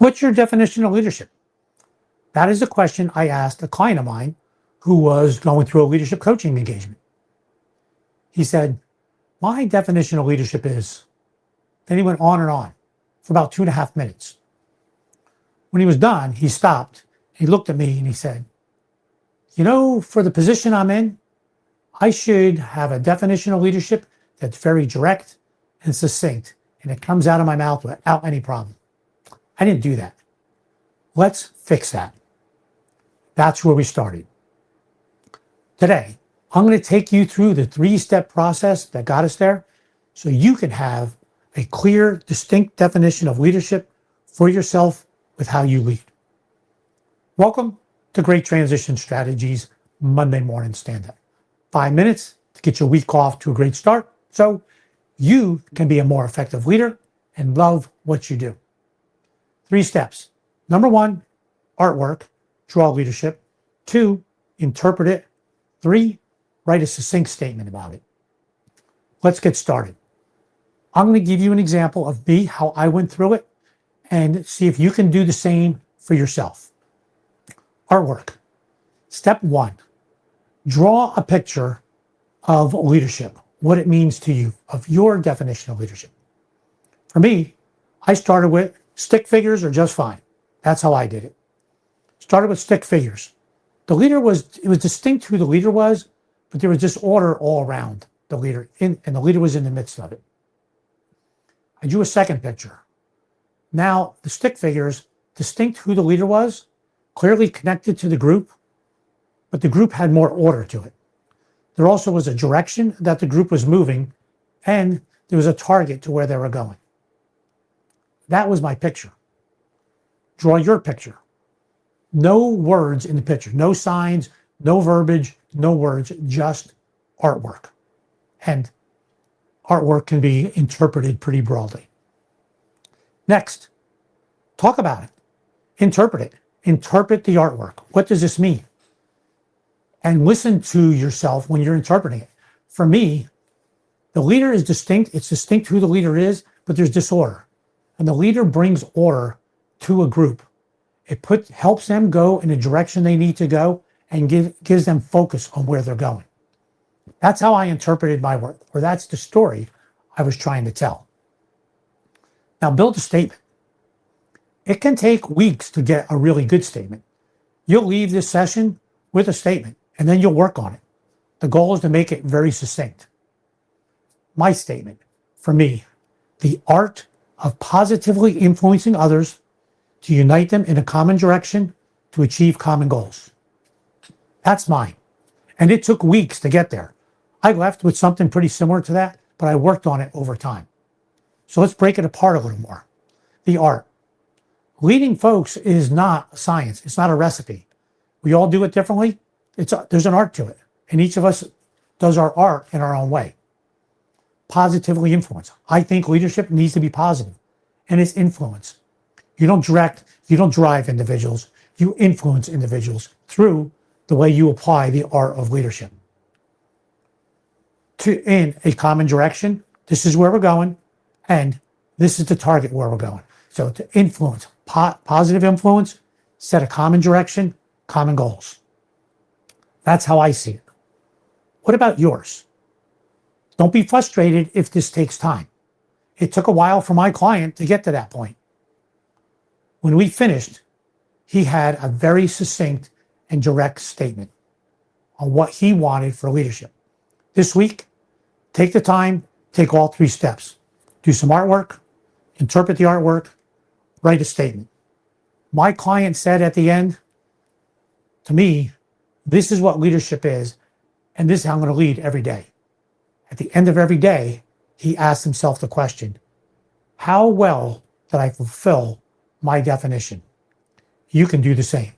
What's your definition of leadership? That is a question I asked a client of mine who was going through a leadership coaching engagement. He said, my definition of leadership is, then he went on and on for about 2.5 minutes. When he was done, he stopped, he looked at me and he said, for the position I'm in, I should have a definition of leadership that's very direct and succinct, and it comes out of my mouth without any problem. I didn't do that. Let's fix that. That's where we started. Today, I'm going to take you through the 3-step process that got us there so you can have a clear, distinct definition of leadership for yourself with how you lead. Welcome to Great Transition Strategies Monday Morning Stand-Up. 5 minutes to get your week off to a great start so you can be a more effective leader and love what you do. 3 steps. Number 1, artwork, draw leadership. 2, interpret it. 3, write a succinct statement about it. Let's get started. I'm going to give you an example of me, how I went through it, and see if you can do the same for yourself. Artwork. Step 1, draw a picture of leadership, what it means to you, of your definition of leadership. For me, I started with stick figures are just fine. That's how I did it. Started with stick figures. The leader it was distinct who the leader was, but there was disorder all around the leader, and the leader was in the midst of it. I drew a second picture. Now, the stick figures, distinct who the leader was, clearly connected to the group, but the group had more order to it. There also was a direction that the group was moving, and there was a target to where they were going. That was my picture. Draw your picture. No words in the picture, no signs, no verbiage, no words, just artwork. And artwork can be interpreted pretty broadly. Next, talk about it. Interpret it. Interpret the artwork. What does this mean? And listen to yourself when you're interpreting it. For me, the leader is distinct. It's distinct who the leader is, but there's disorder. And the leader brings order to a group. It helps them go in the direction they need to go and gives them focus on where they're going. That's how I interpreted my work, or that's the story I was trying to tell. Now build a statement. It can take weeks to get a really good statement. You'll leave this session with a statement, and then you'll work on it. The goal is to make it very succinct. My statement, for me, the art of positively influencing others to unite them in a common direction to achieve common goals. That's mine. And it took weeks to get there. I left with something pretty similar to that, but I worked on it over time. So let's break it apart a little more. The art. Leading folks is not science. It's not a recipe. We all do it differently. There's an art to it. And each of us does our art in our own way. Positively influence. I think leadership needs to be positive, and it's influence. You don't direct, you don't drive individuals, you influence individuals through the way you apply the art of leadership. In a common direction, this is where we're going, and this is the target where we're going. So to influence, positive influence, set a common direction, common goals. That's how I see it. What about yours? Don't be frustrated if this takes time. It took a while for my client to get to that point. When we finished, he had a very succinct and direct statement on what he wanted for leadership. This week, take the time, take all 3 steps. Do some artwork, interpret the artwork, write a statement. My client said at the end, to me, this is what leadership is, and this is how I'm going to lead every day. At the end of every day, he asked himself the question, how well did I fulfill my definition? You can do the same.